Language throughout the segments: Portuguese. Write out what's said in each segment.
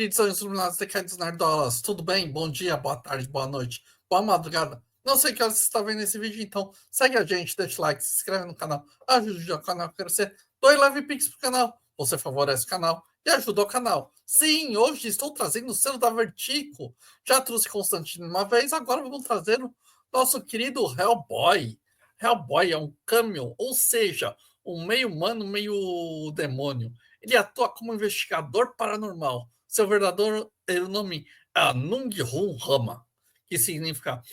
queridos anjos iluminados, decaídos nerdolas, tudo bem? Bom dia, boa tarde, boa noite, boa madrugada. Não sei que hora você está vendo esse vídeo, então segue a gente, deixa o like, se inscreve no canal, ajude o canal a crescer, doe leve pix pro canal, você favorece o canal e ajuda o canal. Sim, hoje estou trazendo o selo da Vertigo. Já trouxe Constantino uma vez, agora vamos trazer o nosso querido Hellboy. Hellboy é um cameo, ou seja, um meio humano, meio demônio. Ele atua como investigador paranormal. Seu verdadeiro nome é Nung-Hun Rama, que significa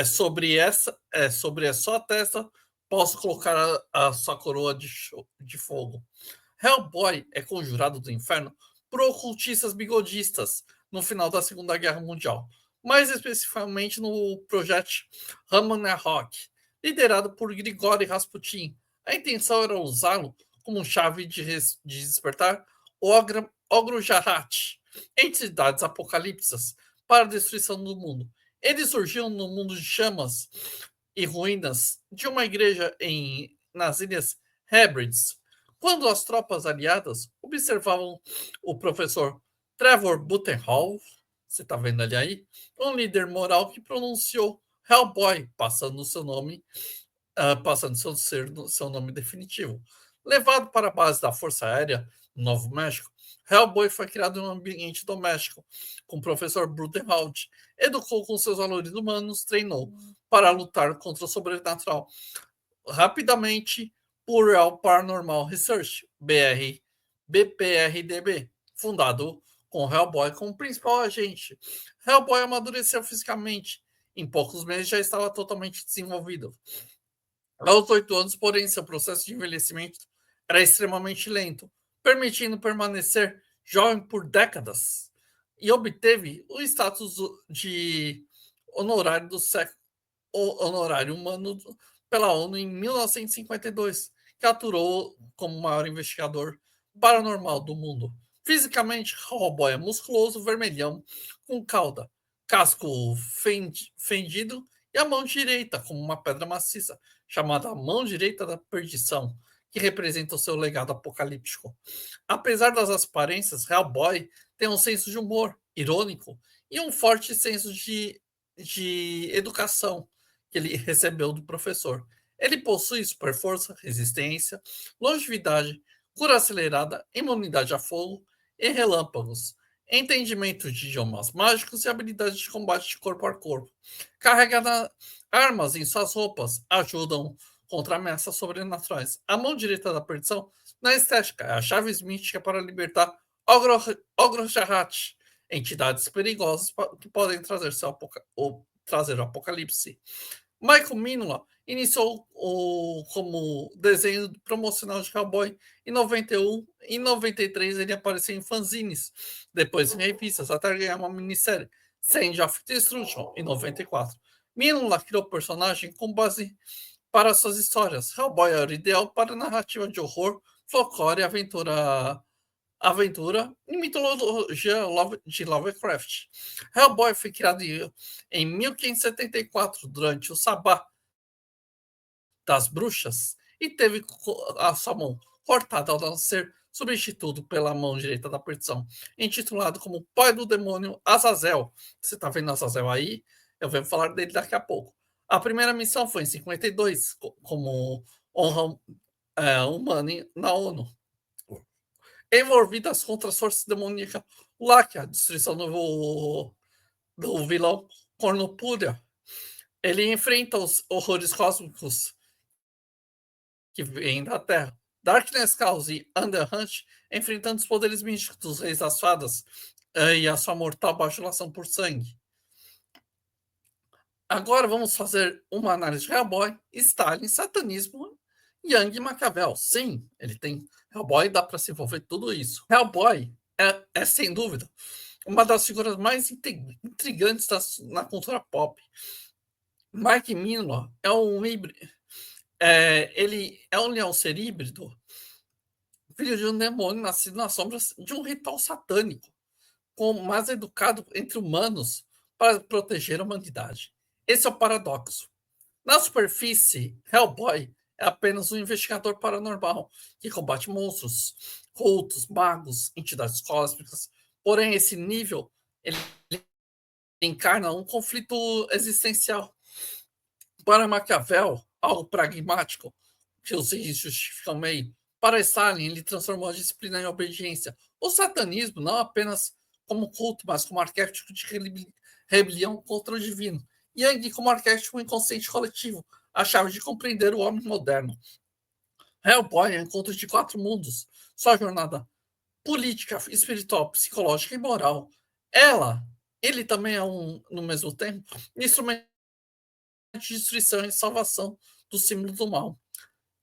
sobre essa testa posso colocar a sua coroa de fogo. Hellboy é conjurado do inferno por ocultistas bigodistas no final da Segunda Guerra Mundial, mais especificamente no projeto Ragnarok, liderado por Grigori Rasputin. A intenção era usá-lo como chave de despertar o Ogro Jahat, entidades apocalípticas, para a destruição do mundo. Eles surgiram no mundo de chamas e ruínas de uma igreja nas Ilhas Hebrides, quando as tropas aliadas observavam o professor Trevor Buttenhall, você está vendo ali aí, um líder moral que pronunciou Hellboy, passando seu nome definitivo. Levado para a base da Força Aérea no Novo México, Hellboy foi criado em um ambiente doméstico, com o professor Brudenhout. Educou com seus valores humanos, treinou para lutar contra o sobrenatural. Rapidamente, por Real Paranormal Research, BPRDB, fundado com Hellboy como principal agente. Hellboy amadureceu fisicamente. Em poucos meses já estava totalmente desenvolvido. Aos 8 anos, porém, seu processo de envelhecimento era extremamente lento, permitindo permanecer jovem por décadas. E obteve o status de honorário do século honorário humano pela ONU em 1952, que aturou como o maior investigador paranormal do mundo. Fisicamente, Hellboy é musculoso, vermelhão, com cauda, casco fendido e a mão direita como uma pedra maciça, chamada mão direita da perdição, que representa o seu legado apocalíptico. Apesar das aparências, Hellboy tem um senso de humor irônico e um forte senso de educação que ele recebeu do professor. Ele possui super força, resistência, longevidade, cura acelerada, imunidade a fogo e relâmpagos, entendimento de idiomas mágicos e habilidade de combate de corpo a corpo. Carrega armas em suas roupas, ajudam contra ameaças sobrenaturais. A mão direita da perdição, na estética, é a chave mística para libertar Ogro-Jahat, entidades perigosas que podem trazer o apocalipse. Michael Minola iniciou como desenho promocional de Hellboy em 91. Em 93 ele apareceu em fanzines, depois em revistas, até ganhar uma minissérie, Sand of Destruction, em 94. Minola criou o personagem com base para suas histórias. Hellboy era ideal para narrativa de horror, folclore e aventura e mitologia de Lovecraft. Hellboy foi criado em 1574 durante o Sabá das Bruxas e teve a sua mão cortada ao não ser substituído pela mão direita da perdição, intitulado como Pai do Demônio Azazel. Você está vendo Azazel aí? Eu venho falar dele daqui a pouco. A primeira missão foi em 52, como honra humana na ONU, envolvidas contra as forças demoníacas Láquia, a destruição do vilão Cornupúria. Ele enfrenta os horrores cósmicos que vêm da Terra. Darkness Chaos e Under Hunt enfrentando os poderes místicos dos Reis das Fadas e a sua mortal bajulação por sangue. Agora vamos fazer uma análise de Hellboy, Stalin, satanismo e Young Maquiavel. Sim, ele tem Hellboy, dá para se envolver tudo isso. Hellboy é sem dúvida uma das figuras mais intrigantes na cultura pop. Mike Minola é um híbrido. Ele é um leão ser híbrido, filho de um demônio nascido nas sombras de um ritual satânico, mais educado entre humanos para proteger a humanidade. Esse é o paradoxo. Na superfície, Hellboy é apenas um investigador paranormal que combate monstros, cultos, magos, entidades cósmicas. Porém, esse nível ele encarna um conflito existencial. Para Maquiavel, algo pragmático, que os fins justificam o meio. Para Stalin, ele transformou a disciplina em obediência. O satanismo não apenas como culto, mas como arquétipo de rebelião contra o divino. E ainda como arquétipo inconsciente coletivo, a chave de compreender o homem moderno. Hellboy é o encontro de quatro mundos. Sua jornada política, espiritual, psicológica e moral. Ele também é no mesmo tempo, instrumento de destruição e salvação do símbolo do mal.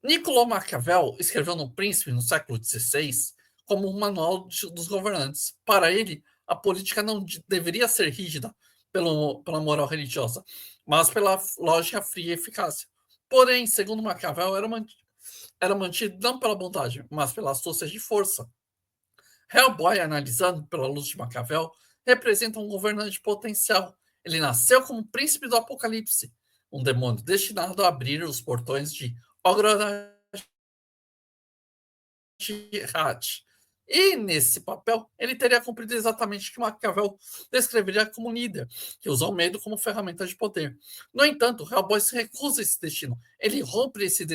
Nicolau Maquiavel escreveu no Príncipe, no século XVI, como um manual dos governantes. Para ele, a política não deveria ser rígida pela moral religiosa, mas pela lógica fria e eficácia. Porém, segundo Maquiavel, era mantido não pela bondade, mas pela astúcia de força. Hellboy, analisando pela luz de Maquiavel, representa um governante potencial. Ele nasceu como príncipe do Apocalipse, um demônio destinado a abrir os portões de Ogrodhat. E nesse papel, ele teria cumprido exatamente o que Maquiavel descreveria como líder, que usa o medo como ferramenta de poder. No entanto, Hellboy se recusa a esse destino. Ele rompe esse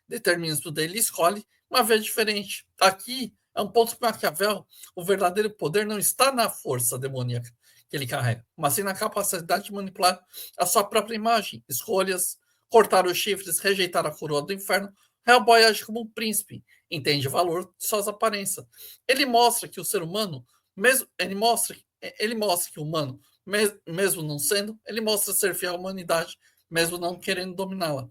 determinismo dele e escolhe uma via diferente. Aqui é um ponto que Maquiavel, o verdadeiro poder não está na força demoníaca que ele carrega, mas sim na capacidade de manipular a sua própria imagem, escolhas, cortar os chifres, rejeitar a coroa do inferno. Hellboy age como um príncipe, entende o valor de suas aparências. Ele mostra que o ser humano, ele mostra que o humano, mesmo não sendo, ele mostra ser fiel à humanidade, mesmo não querendo dominá-la.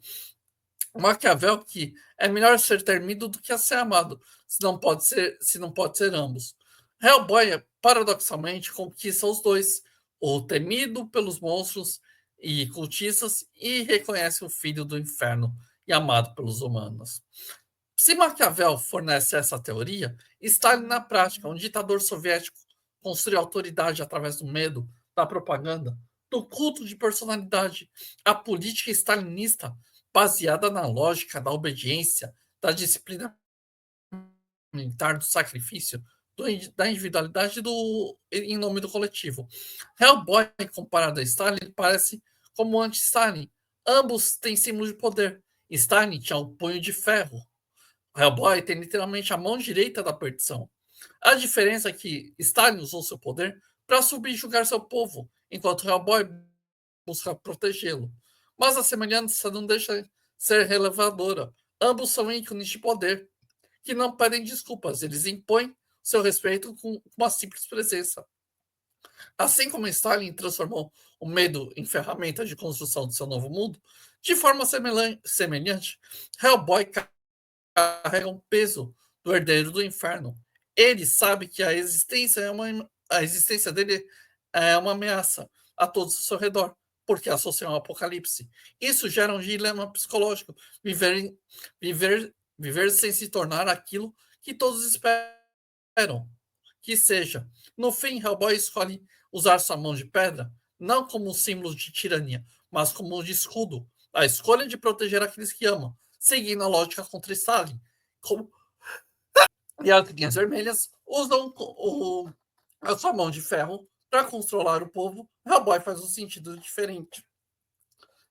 Maquiavel que é melhor ser temido do que ser amado, se não pode ser ambos. Hellboy, paradoxalmente, conquista os dois, o temido pelos monstros e cultistas e reconhece o filho do inferno e amado pelos humanos. Se Maquiavel fornece essa teoria, Stalin na prática, um ditador soviético, construiu autoridade através do medo, da propaganda, do culto de personalidade. A política stalinista, baseada na lógica da obediência, da disciplina militar, do sacrifício, da individualidade em nome do coletivo. Hellboy, comparado a Stalin, parece como anti-Stalin. Ambos têm símbolo de poder. Stalin tinha o punho de ferro. Hellboy tem literalmente a mão direita da perdição. A diferença é que Stalin usou seu poder para subjugar seu povo, enquanto Hellboy busca protegê-lo. Mas a semelhança não deixa de ser relevadora. Ambos são ícones de poder, que não pedem desculpas, eles impõem seu respeito com uma simples presença. Assim como Stalin transformou o medo em ferramenta de construção do seu novo mundo, de forma semelhante, Hellboy carrega um peso do herdeiro do inferno. Ele sabe que a existência dele é uma ameaça a todos ao seu redor, porque associa ao apocalipse. Isso gera um dilema psicológico, viver sem se tornar aquilo que todos esperam que seja. No fim, Hellboy escolhe usar sua mão de pedra não como um símbolo de tirania, mas como um escudo. A escolha de proteger aqueles que amam, seguindo a lógica contra Stalin. Como... E as linhas vermelhas usam a sua mão de ferro para controlar o povo. Hellboy faz um sentido diferente.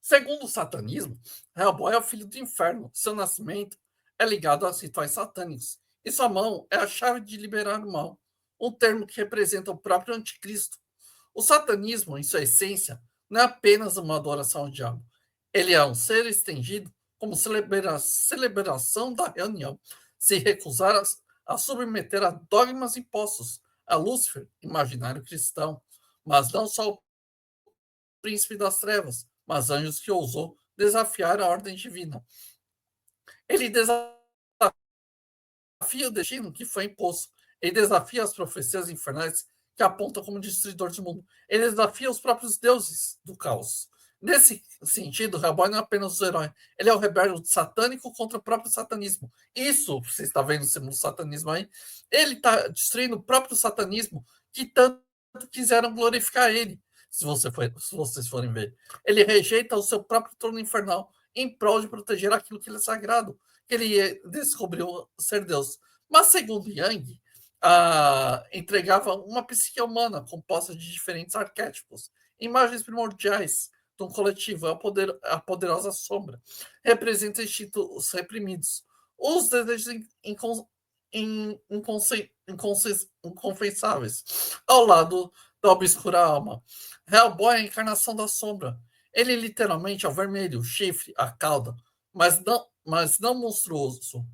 Segundo o satanismo, Hellboy é o filho do inferno. Seu nascimento é ligado aos rituais satânicos. E sua mão é a chave de liberar o mal, um termo que representa o próprio anticristo. O satanismo, em sua essência, não é apenas uma adoração ao diabo. Ele é um ser estendido como celebração da reunião, se recusar a submeter a dogmas impostos a Lúcifer, imaginário cristão, mas não só o príncipe das trevas, mas anjos que ousou desafiar a ordem divina. Ele desafia o destino que foi imposto. Ele desafia as profecias infernais que apontam como destruidor de mundo. Ele desafia os próprios deuses do caos. Nesse sentido, Hellboy não é apenas o herói. Ele é o rebelde satânico contra o próprio satanismo. Isso, você está vendo o símbolo do satanismo aí, ele está destruindo o próprio satanismo que tanto quiseram glorificar ele, se vocês forem ver. Ele rejeita o seu próprio trono infernal em prol de proteger aquilo que lhe é sagrado, que ele descobriu ser Deus. Mas, segundo Yang, entregava uma psique humana composta de diferentes arquétipos, imagens primordiais de um coletivo, a poderosa sombra, representa instintos reprimidos, os desejos inconfessáveis, ao lado da obscura alma. Hellboy é a encarnação da sombra. Ele literalmente é o vermelho, o chifre, a cauda, mas não monstruoso,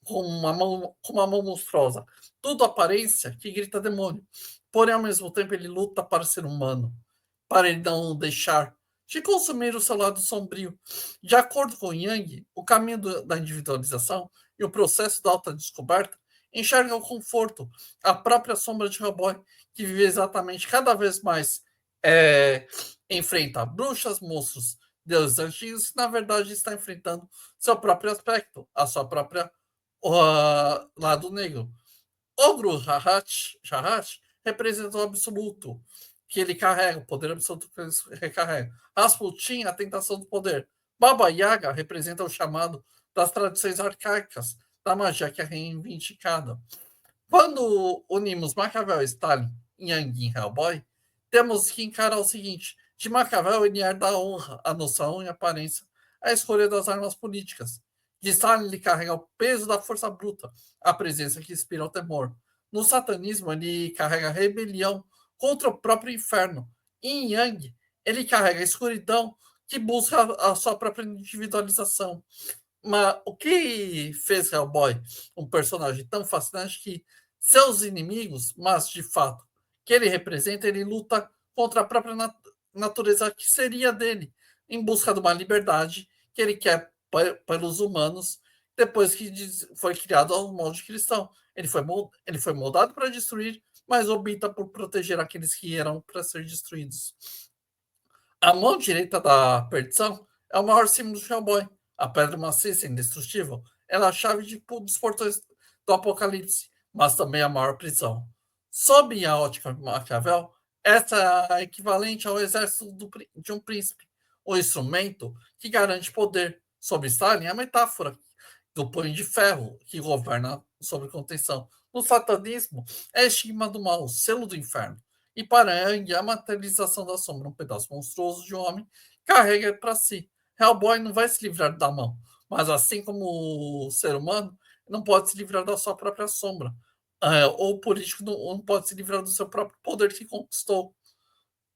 com uma mão monstruosa. Tudo aparência que grita demônio. Porém, ao mesmo tempo, ele luta para ser humano, para ele não deixar de consumir o seu lado sombrio. De acordo com Yang, o caminho da individualização e o processo da autodescoberta enxerga o conforto, a própria sombra de Hellboy, que vive exatamente cada vez mais enfrenta bruxas, monstros, deuses antigos, que na verdade está enfrentando seu próprio aspecto, a sua própria lado negro. Ogro Jahat representa o absoluto que ele carrega, o poder absoluto que ele recarrega. Rasputin, a tentação do poder. Baba Yaga representa o chamado das tradições arcaicas, da magia que é reivindicada. Quando unimos Maquiavel, Stalin, Yang e Hellboy, temos que encarar o seguinte: de Maquiavel ele herda a honra, a noção e a aparência, a escolha das armas políticas. De Stalin ele carrega o peso da força bruta, a presença que inspira o temor. No satanismo ele carrega a rebelião contra o próprio inferno. E em Yang ele carrega a escuridão que busca a sua própria individualização. Mas o que fez Hellboy um personagem tão fascinante que seus inimigos, mas de fato, que ele representa, ele luta contra a própria natureza que seria dele, em busca de uma liberdade que ele quer pelos humanos, depois que foi criado ao molde cristão. Ele foi moldado para destruir, mas opta por proteger aqueles que eram para ser destruídos. A mão direita da perdição é o maior símbolo de Hellboy. A pedra maciça indestrutível ela é a chave dos portões do Apocalipse, mas também a maior prisão. Sob a ótica de Maquiavel, essa é equivalente ao exército de um príncipe, o instrumento que garante poder. Sobre Stalin, é a metáfora do punho de ferro que governa sobre contenção. No satanismo, é estigma do mal, selo do inferno. E para Yang, a materialização da sombra, um pedaço monstruoso de um homem, carrega para si. Hellboy não vai se livrar da mão, mas assim como o ser humano, não pode se livrar da sua própria sombra. Ou o político não pode se livrar do seu próprio poder que conquistou.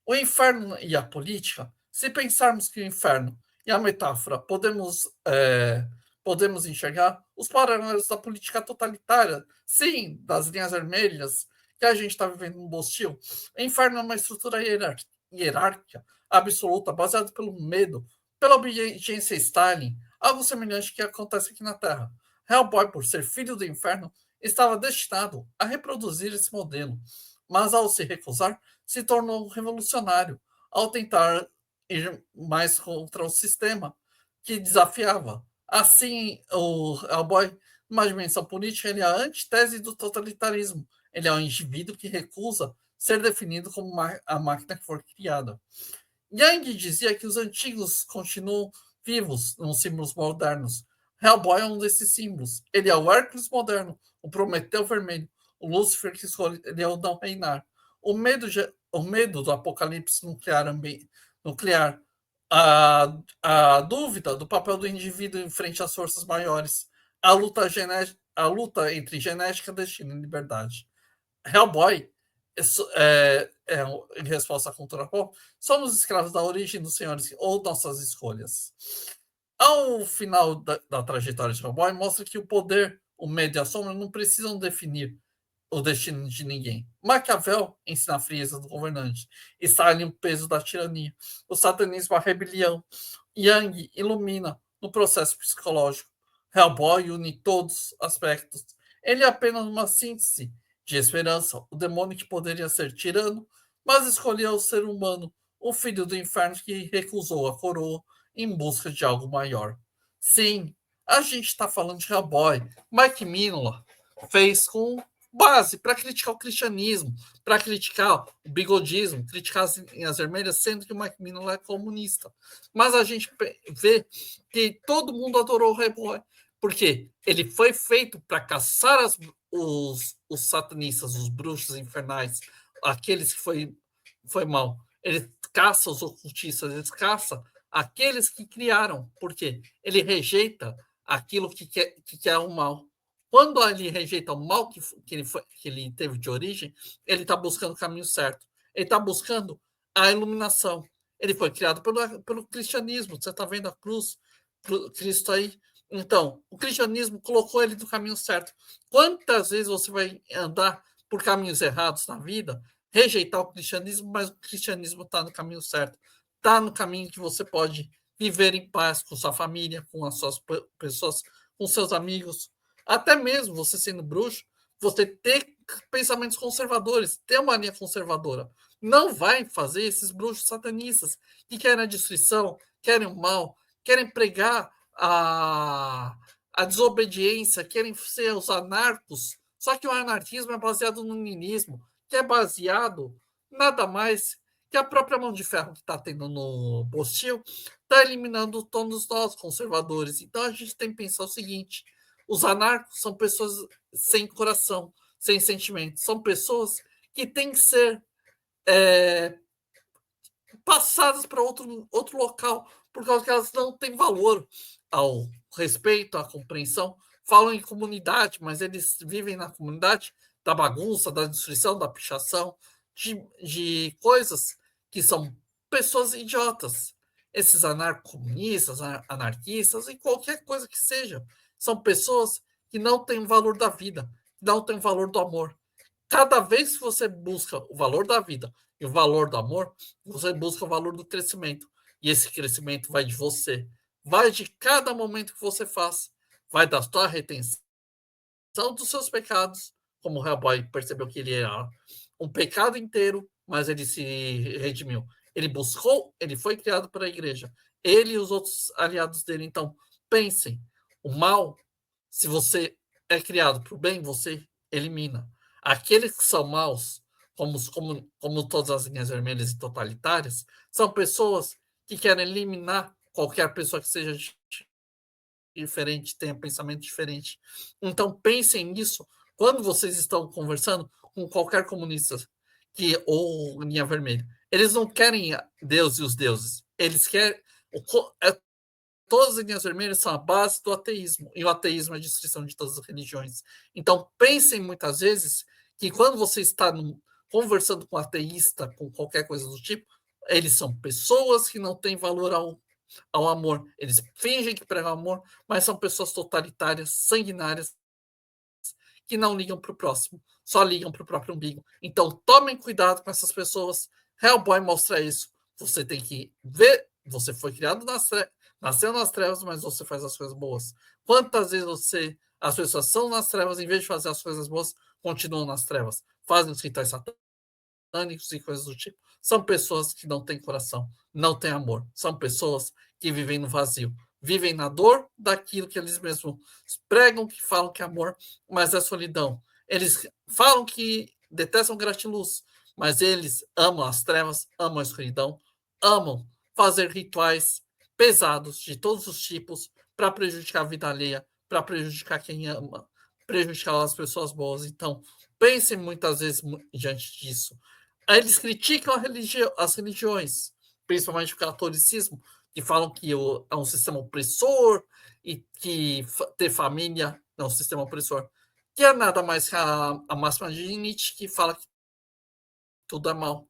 O inferno e a política, se pensarmos que o inferno e a metáfora podemos enxergar os paralelos da política totalitária, sim, das linhas vermelhas que a gente está vivendo no Bostil. O inferno é uma estrutura hierárquica absoluta, baseada pelo medo, pela obediência a Stalin, algo semelhante que acontece aqui na Terra. Hellboy, por ser filho do inferno, estava destinado a reproduzir esse modelo, mas ao se recusar, se tornou revolucionário, ao tentar ir mais contra o sistema que desafiava. Assim, o Hellboy, numa dimensão política, ele é a antítese do totalitarismo. Ele é um indivíduo que recusa ser definido como a máquina que foi criada. Yang dizia que os antigos continuam vivos nos símbolos modernos. Hellboy é um desses símbolos. Ele é o Hércules moderno, o Prometeu vermelho, o Lúcifer que escolheu não reinar. O medo do apocalipse nuclear, a dúvida do papel do indivíduo em frente às forças maiores, a luta entre genética, destino e liberdade. Hellboy, em resposta à cultura pop, somos escravos da origem dos senhores ou nossas escolhas. Ao final da trajetória de Hellboy, mostra que o poder, o medo e a sombra não precisam definir o destino de ninguém. Maquiavel ensina a frieza do governante. Stalin o peso da tirania. O satanismo a rebelião. Yang ilumina no processo psicológico. Hellboy une todos os aspectos. Ele é apenas uma síntese de esperança. O demônio que poderia ser tirano, mas escolheu ser humano, o filho do inferno que recusou a coroa em busca de algo maior. Sim, a gente está falando de Hellboy. Mike Mignola fez com base para criticar o cristianismo, para criticar o bigodismo, criticar as linhas vermelhas, sendo que o Macmillan é comunista. Mas a gente vê que todo mundo adorou o Hellboy, porque ele foi feito para caçar os satanistas, os bruxos infernais, aqueles que foi mal. Ele caça os ocultistas, ele caça aqueles que criaram, porque ele rejeita aquilo que quer o mal. Quando ele rejeita o mal que ele teve de origem, ele está buscando o caminho certo. Ele está buscando a iluminação. Ele foi criado pelo cristianismo. Você está vendo a cruz, Cristo aí. Então, o cristianismo colocou ele no caminho certo. Quantas vezes você vai andar por caminhos errados na vida, rejeitar o cristianismo, mas o cristianismo está no caminho certo. Está no caminho que você pode viver em paz com sua família, com as suas pessoas, com seus amigos. Até mesmo você sendo bruxo, você ter pensamentos conservadores, ter uma linha conservadora. Não vai fazer esses bruxos satanistas que querem a destruição, querem o mal, querem pregar a desobediência, querem ser os anarcos. Só que o anarquismo é baseado no niilismo, que é baseado nada mais que a própria mão de ferro que está tendo no Bostil está eliminando todos nós conservadores. Então a gente tem que pensar o seguinte: os anarcos são pessoas sem coração, sem sentimento, são pessoas que têm que ser passadas para outro local, por causa que elas não têm valor ao respeito, à compreensão. Falam em comunidade, mas eles vivem na comunidade da bagunça, da destruição, da pichação, de coisas que são pessoas idiotas. Esses anarcomunistas, anarquistas e qualquer coisa que seja, são pessoas que não têm o valor da vida, não têm o valor do amor. Cada vez que você busca o valor da vida e o valor do amor, você busca o valor do crescimento. E esse crescimento vai de você, vai de cada momento que você faz, vai da sua retenção dos seus pecados, como o Hellboy percebeu que ele era um pecado inteiro, mas ele se redimiu. Ele buscou, ele foi criado para a igreja. Ele e os outros aliados dele. Então, pensem, o mal, se você é criado para o bem, você elimina. Aqueles que são maus, como todas as linhas vermelhas e totalitárias, são pessoas que querem eliminar qualquer pessoa que seja diferente, tenha pensamento diferente. Então, pensem nisso quando vocês estão conversando com qualquer comunista ou linha vermelha. Eles não querem Deus e os deuses. Eles querem. Todas as linhas vermelhas são a base do ateísmo. E o ateísmo é a destruição de todas as religiões. Então, pensem muitas vezes que quando você está conversando com um ateísta, com qualquer coisa do tipo, eles são pessoas que não têm valor ao amor. Eles fingem que pregam amor, mas são pessoas totalitárias, sanguinárias, que não ligam para o próximo, só ligam para o próprio umbigo. Então, tomem cuidado com essas pessoas. Hellboy mostra isso. Você tem que ver. Você foi criado nasceu nas trevas, mas você faz as coisas boas. Quantas vezes as pessoas são nas trevas, em vez de fazer as coisas boas, continuam nas trevas, fazem os rituais satânicos e coisas do tipo. São pessoas que não têm coração, não têm amor. São pessoas que vivem no vazio, vivem na dor daquilo que eles mesmos pregam, que falam que é amor, mas é solidão. Eles falam que detestam gratiluz, mas eles amam as trevas, amam a escuridão, amam fazer rituais pesados de todos os tipos para prejudicar a vida alheia, para prejudicar quem ama, prejudicar as pessoas boas. Então, pensem muitas vezes diante disso. Aí eles criticam as religiões, principalmente o catolicismo, que falam que é um sistema opressor e que ter família é um sistema opressor, que é nada mais que a máxima de Nietzsche, que fala que tudo é mal,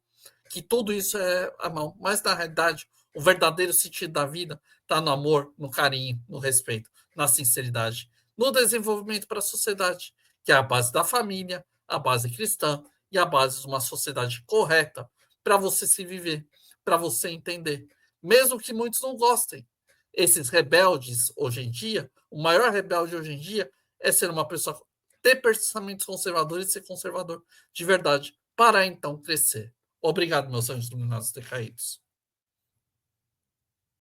que tudo isso é mal. Mas, na realidade, o verdadeiro sentido da vida está no amor, no carinho, no respeito, na sinceridade, no desenvolvimento para a sociedade, que é a base da família, a base cristã e a base de uma sociedade correta para você se viver, para você entender. Mesmo que muitos não gostem. Esses rebeldes, hoje em dia, o maior rebelde hoje em dia é ser uma pessoa, ter pensamentos conservadores e ser conservador de verdade, para então crescer. Obrigado, meus anjos iluminados decaídos.